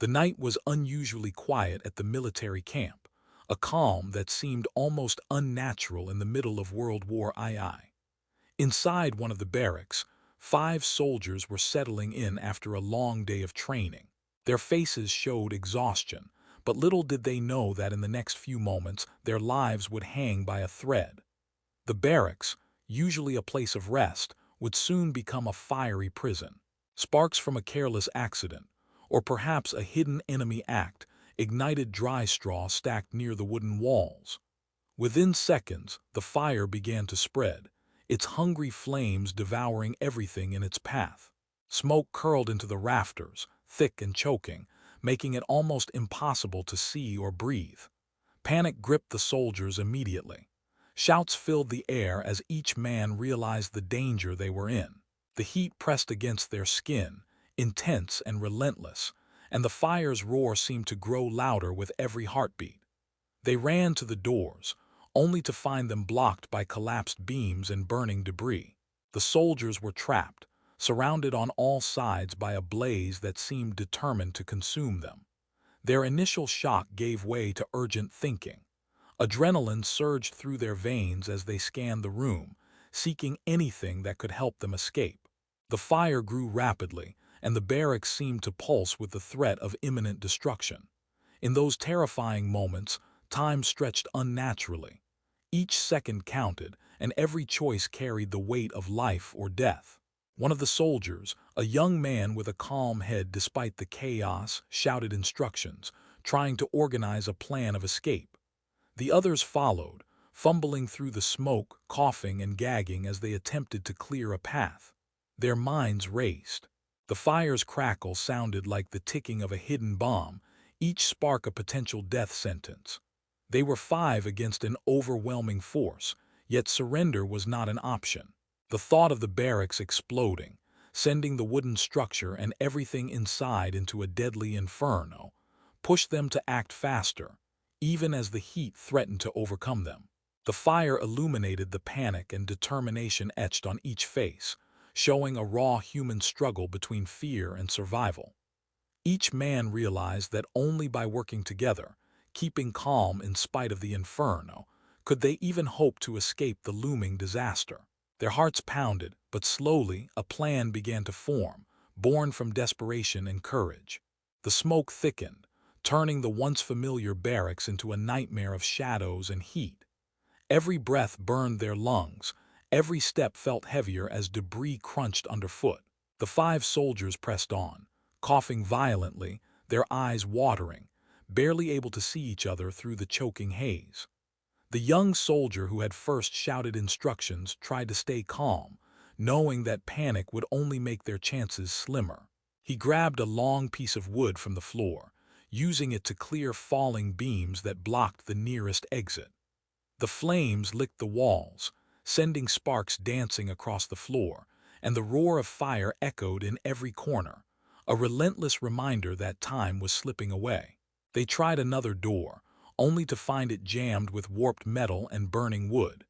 The night was unusually quiet at the military camp, a calm that seemed almost unnatural in the middle of World War II. Inside one of the barracks, 5 soldiers were settling in after a long day of training. Their faces showed exhaustion, but little did they know that in the next few moments their lives would hang by a thread. The barracks, usually a place of rest, would soon become a fiery prison. Sparks from a careless accident, or perhaps a hidden enemy act, ignited dry straw stacked near the wooden walls. Within seconds, the fire began to spread, its hungry flames devouring everything in its path. Smoke curled into the rafters, thick and choking, making it almost impossible to see or breathe. Panic gripped the soldiers immediately. Shouts filled the air as each man realized the danger they were in. The heat pressed against their skin, intense and relentless, and the fire's roar seemed to grow louder with every heartbeat. They ran to the doors, only to find them blocked by collapsed beams and burning debris. The soldiers were trapped, surrounded on all sides by a blaze that seemed determined to consume them. Their initial shock gave way to urgent thinking. Adrenaline surged through their veins as they scanned the room, seeking anything that could help them escape. The fire grew rapidly, and the barracks seemed to pulse with the threat of imminent destruction. In those terrifying moments, time stretched unnaturally. Each second counted, and every choice carried the weight of life or death. One of the soldiers, a young man with a calm head despite the chaos, shouted instructions, trying to organize a plan of escape. The others followed, fumbling through the smoke, coughing and gagging as they attempted to clear a path. Their minds raced. The fire's crackle sounded like the ticking of a hidden bomb, each spark a potential death sentence. They were 5 against an overwhelming force, yet surrender was not an option. The thought of the barracks exploding, sending the wooden structure and everything inside into a deadly inferno, pushed them to act faster, even as the heat threatened to overcome them. The fire illuminated the panic and determination etched on each face, showing a raw human struggle between fear and survival. Each man realized that only by working together, keeping calm in spite of the inferno, could they even hope to escape the looming disaster. Their hearts pounded, but slowly a plan began to form, born from desperation and courage. The smoke thickened, turning the once familiar barracks into a nightmare of shadows and heat. Every breath burned their lungs, every step felt heavier as debris crunched underfoot. The 5 soldiers pressed on, coughing violently, their eyes watering, barely able to see each other through the choking haze. The young soldier who had first shouted instructions tried to stay calm, knowing that panic would only make their chances slimmer. He grabbed a long piece of wood from the floor, using it to clear falling beams that blocked the nearest exit. The flames licked the walls, sending sparks dancing across the floor, and the roar of fire echoed in every corner, a relentless reminder that time was slipping away. They tried another door, only to find it jammed with warped metal and burning wood.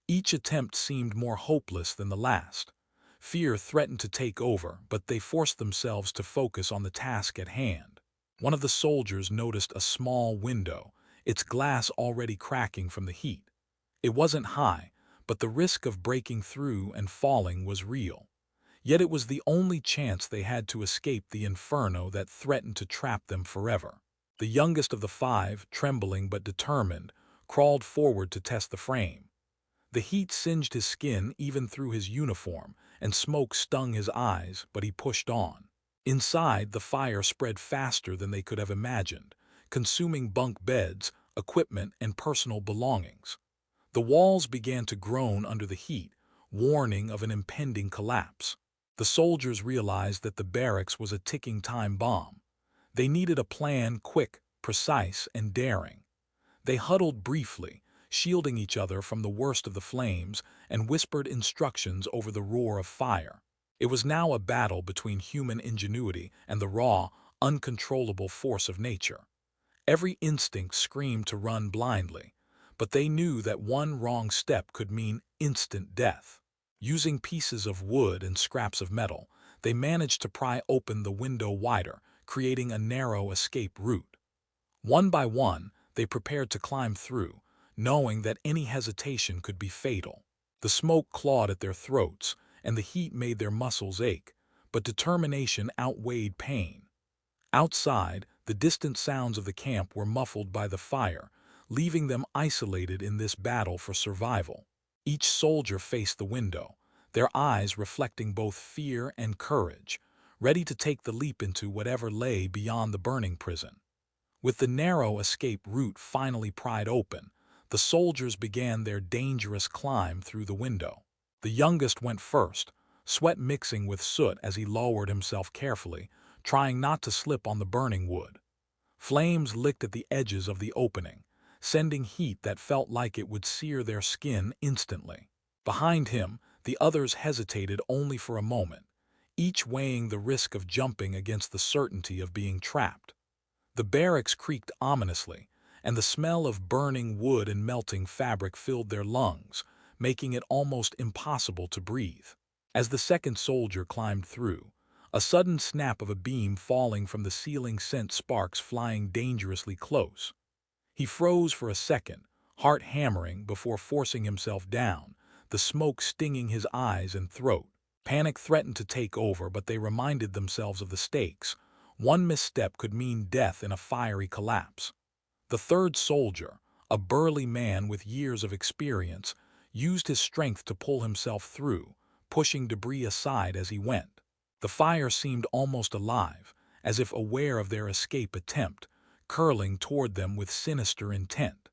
Each attempt seemed more hopeless than the last. Fear threatened to take over, but they forced themselves to focus on the task at hand. One of the soldiers noticed a small window, its glass already cracking from the heat. It wasn't high, but the risk of breaking through and falling was real. Yet it was the only chance they had to escape the inferno that threatened to trap them forever. The youngest of the 5, trembling but determined, crawled forward to test the frame. The heat singed his skin even through his uniform, and smoke stung his eyes, but he pushed on. Inside, the fire spread faster than they could have imagined, consuming bunk beds, equipment, and personal belongings. The walls began to groan under the heat, warning of an impending collapse. The soldiers realized that the barracks was a ticking time bomb. They needed a plan quick, precise, and daring. They huddled briefly, shielding each other from the worst of the flames, and whispered instructions over the roar of fire. It was now a battle between human ingenuity and the raw, uncontrollable force of nature. Every instinct screamed to run blindly, but they knew that one wrong step could mean instant death. Using pieces of wood and scraps of metal, they managed to pry open the window wider, creating a narrow escape route. One by one, they prepared to climb through, knowing that any hesitation could be fatal. The smoke clawed at their throats, and the heat made their muscles ache, but determination outweighed pain. Outside, the distant sounds of the camp were muffled by the fire, leaving them isolated in this battle for survival. Each soldier faced the window, their eyes reflecting both fear and courage, ready to take the leap into whatever lay beyond the burning prison. With the narrow escape route finally pried open, the soldiers began their dangerous climb through the window. The youngest went first, sweat mixing with soot as he lowered himself carefully, trying not to slip on the burning wood. Flames licked at the edges of the opening, sending heat that felt like it would sear their skin instantly. Behind him, the others hesitated only for a moment, each weighing the risk of jumping against the certainty of being trapped. The barracks creaked ominously, and the smell of burning wood and melting fabric filled their lungs, making it almost impossible to breathe. As the second soldier climbed through, a sudden snap of a beam falling from the ceiling sent sparks flying dangerously close. He froze for a second, heart hammering before forcing himself down, the smoke stinging his eyes and throat. Panic threatened to take over, but they reminded themselves of the stakes. One misstep could mean death in a fiery collapse. The third soldier, a burly man with years of experience, used his strength to pull himself through, pushing debris aside as he went. The fire seemed almost alive, as if aware of their escape attempt, curling toward them with sinister intent.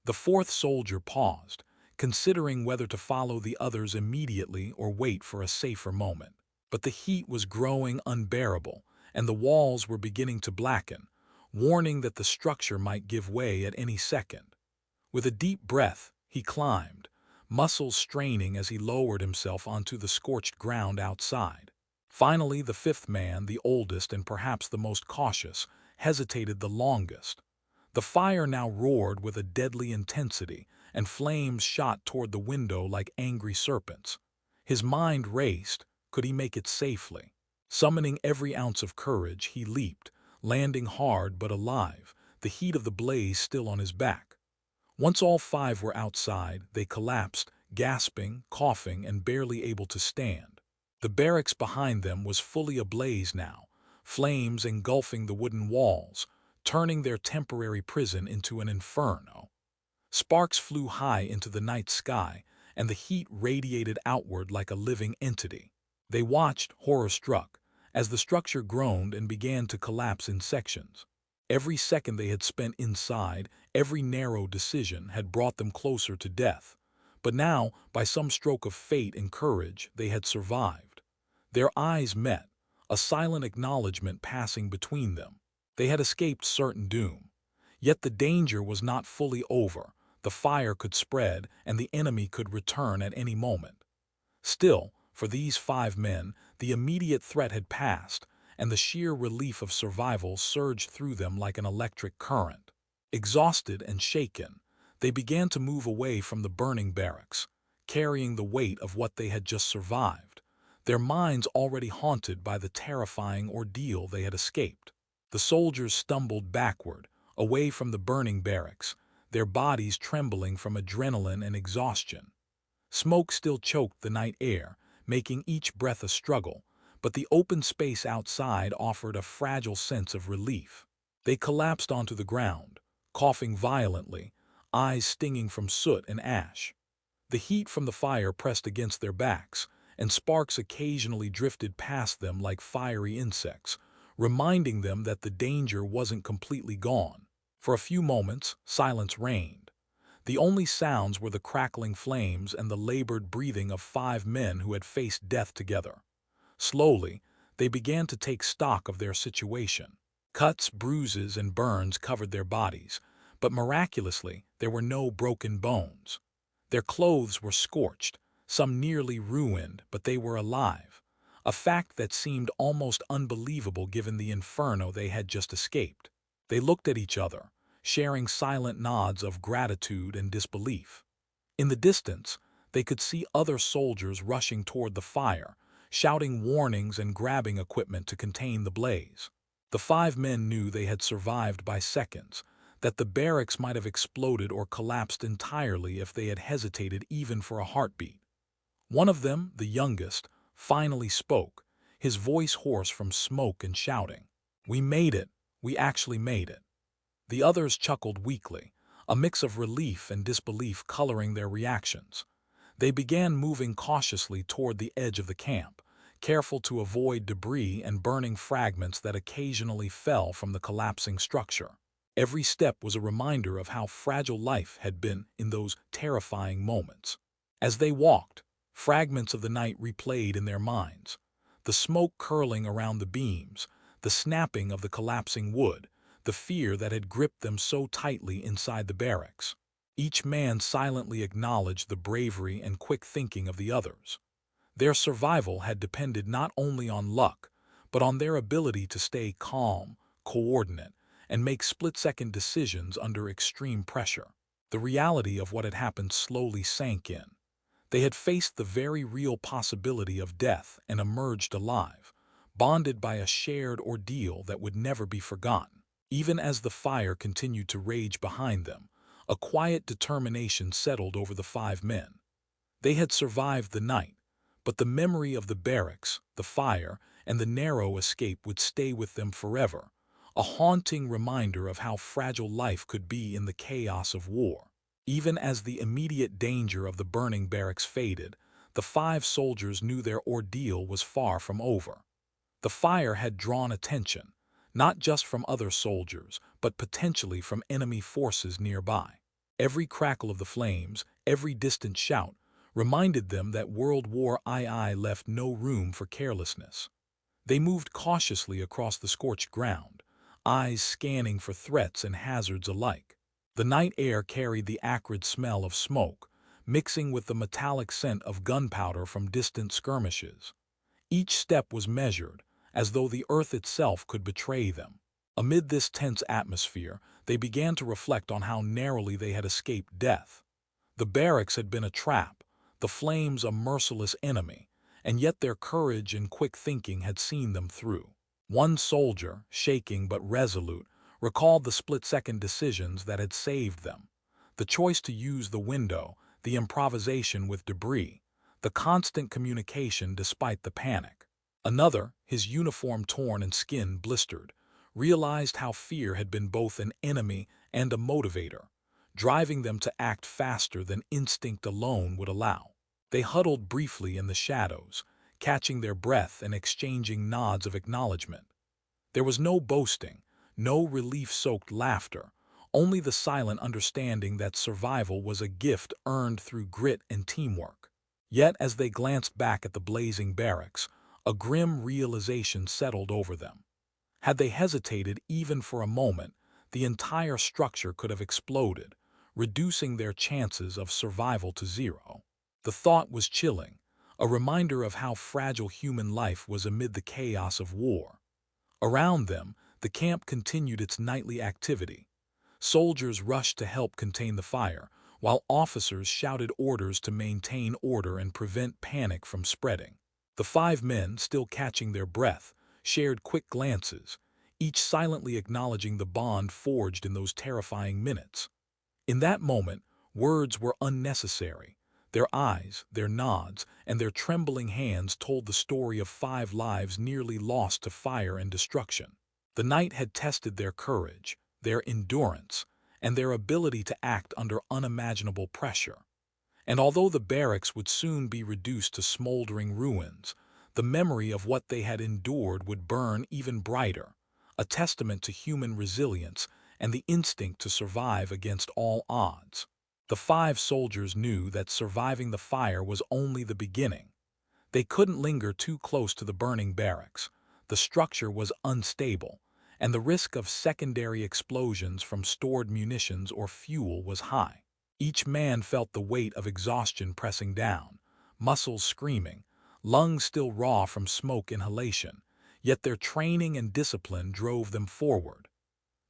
The fourth soldier paused, considering whether to follow the others immediately or wait for a safer moment. But the heat was growing unbearable, and the walls were beginning to blacken, warning that the structure might give way at any second. With a deep breath, he climbed, muscles straining as he lowered himself onto the scorched ground outside. Finally, the fifth man, the oldest and perhaps the most cautious, hesitated the longest. The fire now roared with a deadly intensity, and flames shot toward the window like angry serpents. His mind raced. Could he make it safely? Summoning every ounce of courage, he leaped, landing hard but alive, the heat of the blaze still on his back. Once all five were outside, they collapsed, gasping, coughing, and barely able to stand. The barracks behind them was fully ablaze now, flames engulfing the wooden walls, turning their temporary prison into an inferno. Sparks flew high into the night sky, and the heat radiated outward like a living entity. They watched, horror-struck, as the structure groaned and began to collapse in sections. Every second they had spent inside, every narrow decision had brought them closer to death. But now, by some stroke of fate and courage, they had survived. Their eyes met, a silent acknowledgement passing between them. They had escaped certain doom. Yet the danger was not fully over. The fire could spread, and the enemy could return at any moment. Still, for these five men, the immediate threat had passed, and the sheer relief of survival surged through them like an electric current. Exhausted and shaken, they began to move away from the burning barracks, carrying the weight of what they had just survived, their minds already haunted by the terrifying ordeal they had escaped. The soldiers stumbled backward, away from the burning barracks, their bodies trembling from adrenaline and exhaustion. Smoke still choked the night air, making each breath a struggle, but the open space outside offered a fragile sense of relief. They collapsed onto the ground, coughing violently, eyes stinging from soot and ash. The heat from the fire pressed against their backs, and sparks occasionally drifted past them like fiery insects, reminding them that the danger wasn't completely gone. For a few moments, silence reigned. The only sounds were the crackling flames and the labored breathing of five men who had faced death together. Slowly, they began to take stock of their situation. Cuts, bruises, and burns covered their bodies, but miraculously, there were no broken bones. Their clothes were scorched, some nearly ruined, but they were alive, a fact that seemed almost unbelievable given the inferno they had just escaped. They looked at each other, sharing silent nods of gratitude and disbelief. In the distance, they could see other soldiers rushing toward the fire, shouting warnings and grabbing equipment to contain the blaze. The 5 men knew they had survived by seconds, that the barracks might have exploded or collapsed entirely if they had hesitated even for a heartbeat. One of them, the youngest, finally spoke, his voice hoarse from smoke and shouting. "We made it. We actually made it." The others chuckled weakly, a mix of relief and disbelief coloring their reactions. They began moving cautiously toward the edge of the camp, careful to avoid debris and burning fragments that occasionally fell from the collapsing structure. Every step was a reminder of how fragile life had been in those terrifying moments. As they walked, fragments of the night replayed in their minds, the smoke curling around the beams, the snapping of the collapsing wood, the fear that had gripped them so tightly inside the barracks. Each man silently acknowledged the bravery and quick thinking of the others. Their survival had depended not only on luck, but on their ability to stay calm, coordinate, and make split-second decisions under extreme pressure. The reality of what had happened slowly sank in. They had faced the very real possibility of death and emerged alive, bonded by a shared ordeal that would never be forgotten. Even as the fire continued to rage behind them, a quiet determination settled over the 5 men. They had survived the night, but the memory of the barracks, the fire, and the narrow escape would stay with them forever, a haunting reminder of how fragile life could be in the chaos of war. Even as the immediate danger of the burning barracks faded, the 5 soldiers knew their ordeal was far from over. The fire had drawn attention, not just from other soldiers, but potentially from enemy forces nearby. Every crackle of the flames, every distant shout, reminded them that World War II left no room for carelessness. They moved cautiously across the scorched ground, eyes scanning for threats and hazards alike. The night air carried the acrid smell of smoke, mixing with the metallic scent of gunpowder from distant skirmishes. Each step was measured, as though the earth itself could betray them. Amid this tense atmosphere, they began to reflect on how narrowly they had escaped death. The barracks had been a trap, the flames a merciless enemy, and yet their courage and quick thinking had seen them through. One soldier, shaking but resolute, recalled the split-second decisions that had saved them. The choice to use the window, the improvisation with debris, the constant communication despite the panic. Another, his uniform torn and skin blistered, realized how fear had been both an enemy and a motivator, driving them to act faster than instinct alone would allow. They huddled briefly in the shadows, catching their breath and exchanging nods of acknowledgement. There was no boasting, no relief-soaked laughter, only the silent understanding that survival was a gift earned through grit and teamwork. Yet as they glanced back at the blazing barracks, a grim realization settled over them. Had they hesitated even for a moment, the entire structure could have exploded, reducing their chances of survival to zero. The thought was chilling, a reminder of how fragile human life was amid the chaos of war. Around them, the camp continued its nightly activity. Soldiers rushed to help contain the fire, while officers shouted orders to maintain order and prevent panic from spreading. The 5 men, still catching their breath, shared quick glances, each silently acknowledging the bond forged in those terrifying minutes. In that moment, words were unnecessary. Their eyes, their nods, and their trembling hands told the story of 5 lives nearly lost to fire and destruction. The night had tested their courage, their endurance, and their ability to act under unimaginable pressure. And although the barracks would soon be reduced to smoldering ruins, the memory of what they had endured would burn even brighter, a testament to human resilience and the instinct to survive against all odds. The 5 soldiers knew that surviving the fire was only the beginning. They couldn't linger too close to the burning barracks. The structure was unstable, and the risk of secondary explosions from stored munitions or fuel was high. Each man felt the weight of exhaustion pressing down, muscles screaming, lungs still raw from smoke inhalation, yet their training and discipline drove them forward.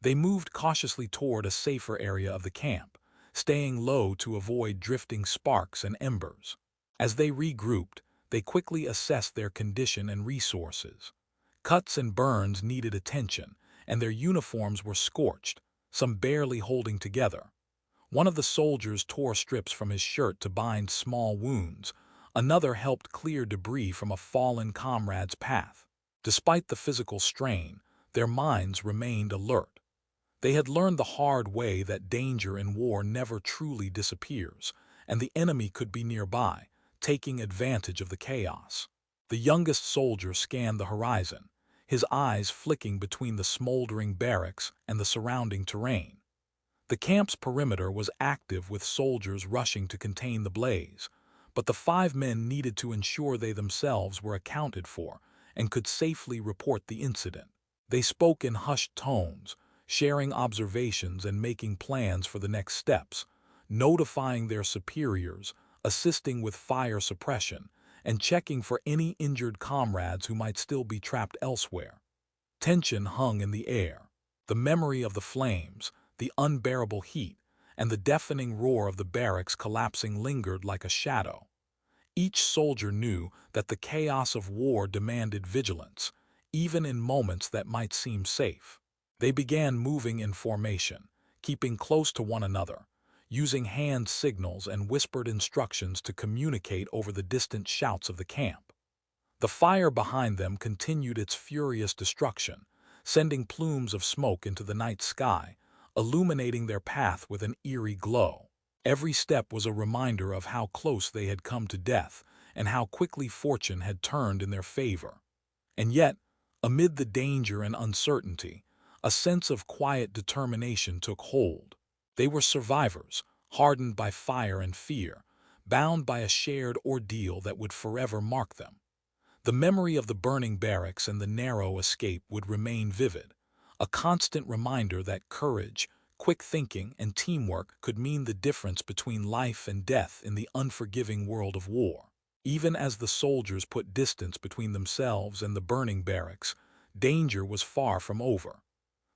They moved cautiously toward a safer area of the camp, staying low to avoid drifting sparks and embers. As they regrouped, they quickly assessed their condition and resources. Cuts and burns needed attention, and their uniforms were scorched, some barely holding together. One of the soldiers tore strips from his shirt to bind small wounds. Another helped clear debris from a fallen comrade's path. Despite the physical strain, their minds remained alert. They had learned the hard way that danger in war never truly disappears, and the enemy could be nearby, taking advantage of the chaos. The youngest soldier scanned the horizon, his eyes flicking between the smoldering barracks and the surrounding terrain. The camp's perimeter was active with soldiers rushing to contain the blaze, but the 5 men needed to ensure they themselves were accounted for and could safely report the incident. They spoke in hushed tones, sharing observations and making plans for the next steps, notifying their superiors, assisting with fire suppression, and checking for any injured comrades who might still be trapped elsewhere. Tension hung in the air. The memory of the flames, the unbearable heat, and the deafening roar of the barracks collapsing lingered like a shadow. Each soldier knew that the chaos of war demanded vigilance, even in moments that might seem safe. They began moving in formation, keeping close to one another, using hand signals and whispered instructions to communicate over the distant shouts of the camp. The fire behind them continued its furious destruction, sending plumes of smoke into the night sky, illuminating their path with an eerie glow. Every step was a reminder of how close they had come to death and how quickly fortune had turned in their favor. And yet, amid the danger and uncertainty, a sense of quiet determination took hold. They were survivors, hardened by fire and fear, bound by a shared ordeal that would forever mark them. The memory of the burning barracks and the narrow escape would remain vivid, a constant reminder that courage, quick thinking, and teamwork could mean the difference between life and death in the unforgiving world of war. Even as the soldiers put distance between themselves and the burning barracks, danger was far from over.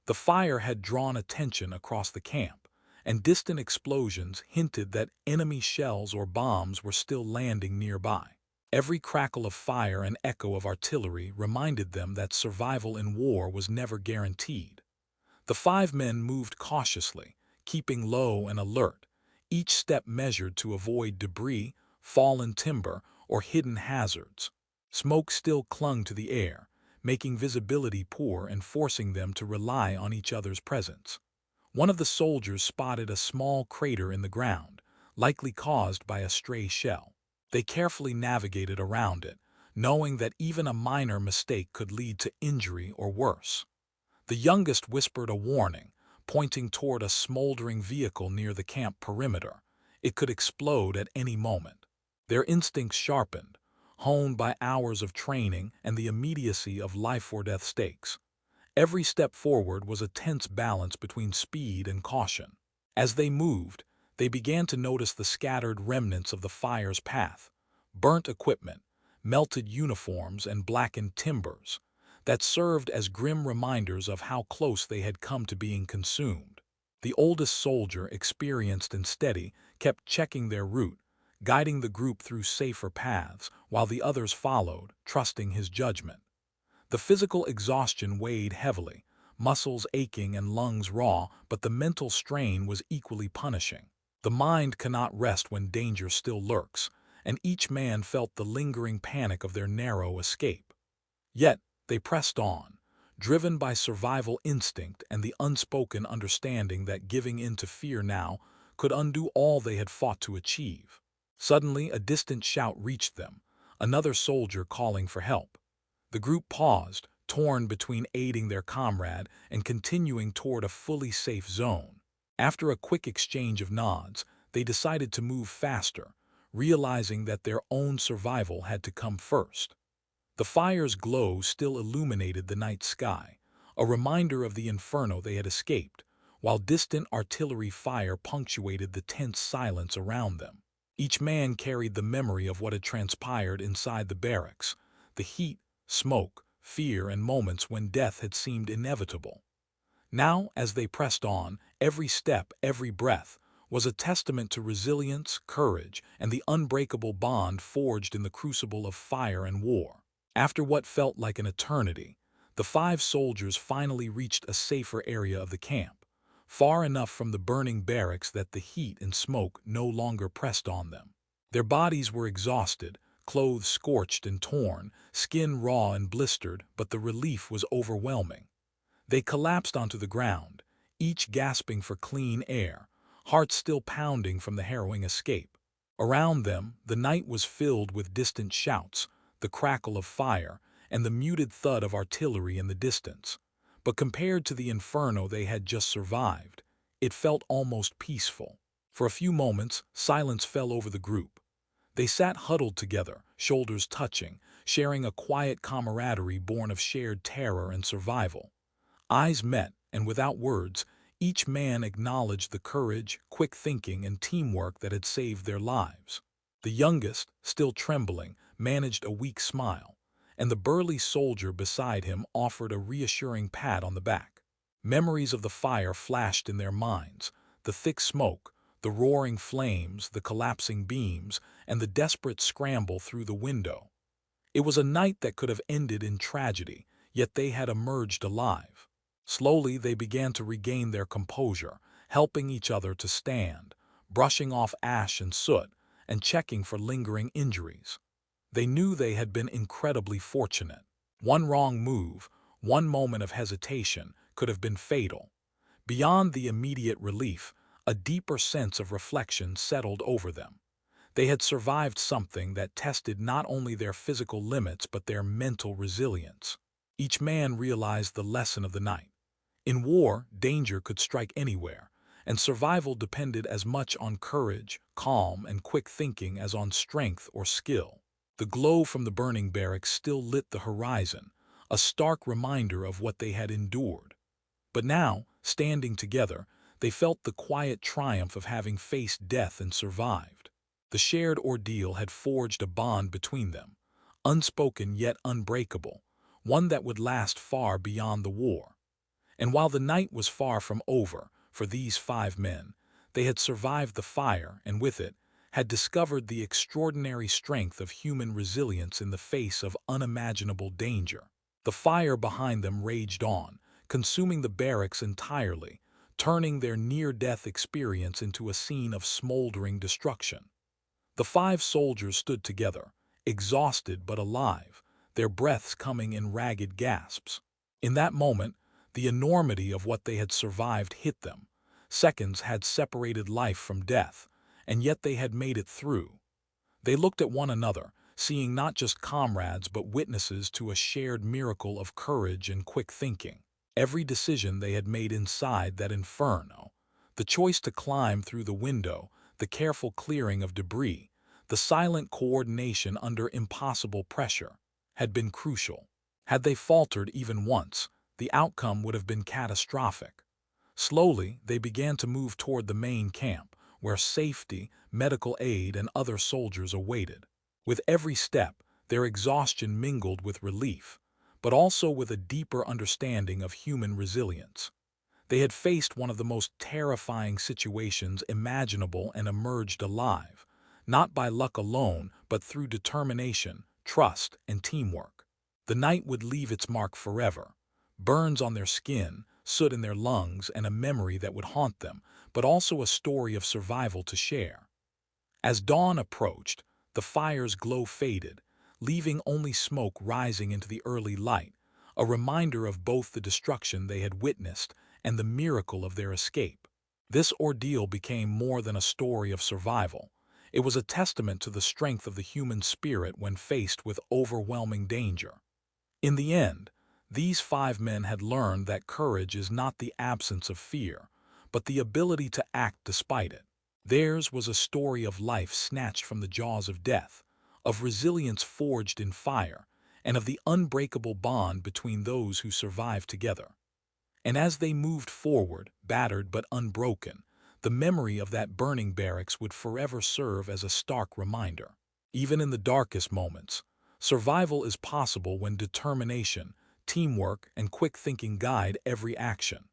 The fire had drawn attention across the camp, and distant explosions hinted that enemy shells or bombs were still landing nearby. Every crackle of fire and echo of artillery reminded them that survival in war was never guaranteed. The 5 men moved cautiously, keeping low and alert, each step measured to avoid debris, fallen timber, or hidden hazards. Smoke still clung to the air, making visibility poor and forcing them to rely on each other's presence. One of the soldiers spotted a small crater in the ground, likely caused by a stray shell. They carefully navigated around it, knowing that even a minor mistake could lead to injury or worse. The youngest whispered a warning, pointing toward a smoldering vehicle near the camp perimeter. It could explode at any moment. Their instincts sharpened, honed by hours of training and the immediacy of life-or-death stakes. Every step forward was a tense balance between speed and caution. As they moved, they began to notice the scattered remnants of the fire's path, burnt equipment, melted uniforms, and blackened timbers that served as grim reminders of how close they had come to being consumed. The oldest soldier, experienced and steady, kept checking their route, guiding the group through safer paths, while the others followed, trusting his judgment. The physical exhaustion weighed heavily, muscles aching and lungs raw, but the mental strain was equally punishing. The mind cannot rest when danger still lurks, and each man felt the lingering panic of their narrow escape. Yet, they pressed on, driven by survival instinct and the unspoken understanding that giving in to fear now could undo all they had fought to achieve. Suddenly, a distant shout reached them, another soldier calling for help. The group paused, torn between aiding their comrade and continuing toward a fully safe zone. After a quick exchange of nods, they decided to move faster, realizing that their own survival had to come first. The fire's glow still illuminated the night sky, a reminder of the inferno they had escaped, while distant artillery fire punctuated the tense silence around them. Each man carried the memory of what had transpired inside the barracks, the heat, smoke, fear, and moments when death had seemed inevitable. Now, as they pressed on, every step, every breath, was a testament to resilience, courage, and the unbreakable bond forged in the crucible of fire and war. After what felt like an eternity, The 5 soldiers finally reached a safer area of the camp, far enough from the burning barracks that the heat and smoke no longer pressed on them. Their bodies were exhausted, clothes scorched and torn, skin raw and blistered, but the relief was overwhelming. They collapsed onto the ground, each gasping for clean air, hearts still pounding from the harrowing escape. Around them, the night was filled with distant shouts, the crackle of fire, and the muted thud of artillery in the distance. But compared to the inferno they had just survived, it felt almost peaceful. For a few moments, silence fell over the group. They sat huddled together, shoulders touching, sharing a quiet camaraderie born of shared terror and survival. Eyes met, and without words, each man acknowledged the courage, quick thinking, and teamwork that had saved their lives. The youngest, still trembling, managed a weak smile, and the burly soldier beside him offered a reassuring pat on the back. Memories of the fire flashed in their minds, the thick smoke, the roaring flames, the collapsing beams, and the desperate scramble through the window. It was a night that could have ended in tragedy, yet they had emerged alive. Slowly they began to regain their composure, helping each other to stand, brushing off ash and soot, and checking for lingering injuries. They knew they had been incredibly fortunate. One wrong move, one moment of hesitation, could have been fatal. Beyond the immediate relief, a deeper sense of reflection settled over them. They had survived something that tested not only their physical limits but their mental resilience. Each man realized the lesson of the night. In war, danger could strike anywhere, and survival depended as much on courage, calm, and quick thinking as on strength or skill. The glow from the burning barracks still lit the horizon, a stark reminder of what they had endured. But now, standing together, they felt the quiet triumph of having faced death and survived. The shared ordeal had forged a bond between them, unspoken yet unbreakable, one that would last far beyond the war. And while the night was far from over for these 5 men, they had survived the fire and with it had discovered the extraordinary strength of human resilience in the face of unimaginable danger. The fire behind them raged on, consuming the barracks entirely, turning their near-death experience into a scene of smoldering destruction. The 5 soldiers stood together, exhausted but alive, their breaths coming in ragged gasps. In that moment, the enormity of what they had survived hit them. Seconds had separated life from death, and yet they had made it through. They looked at one another, seeing not just comrades but witnesses to a shared miracle of courage and quick thinking. Every decision they had made inside that inferno, the choice to climb through the window, the careful clearing of debris, the silent coordination under impossible pressure, had been crucial. Had they faltered even once, the outcome would have been catastrophic. Slowly, they began to move toward the main camp, where safety, medical aid, and other soldiers awaited. With every step, their exhaustion mingled with relief, but also with a deeper understanding of human resilience. They had faced one of the most terrifying situations imaginable and emerged alive, not by luck alone, but through determination, trust, and teamwork. The night would leave its mark forever, burns on their skin, soot in their lungs, and a memory that would haunt them, but also a story of survival to share. As dawn approached, the fire's glow faded, leaving only smoke rising into the early light, a reminder of both the destruction they had witnessed and the miracle of their escape. This ordeal became more than a story of survival. It was a testament to the strength of the human spirit when faced with overwhelming danger. In the end, these 5 men had learned that courage is not the absence of fear, but the ability to act despite it. Theirs was a story of life snatched from the jaws of death, of resilience forged in fire, and of the unbreakable bond between those who survived together. And as they moved forward, battered but unbroken, the memory of that burning barracks would forever serve as a stark reminder. Even in the darkest moments, survival is possible when determination, teamwork, and quick thinking guide every action.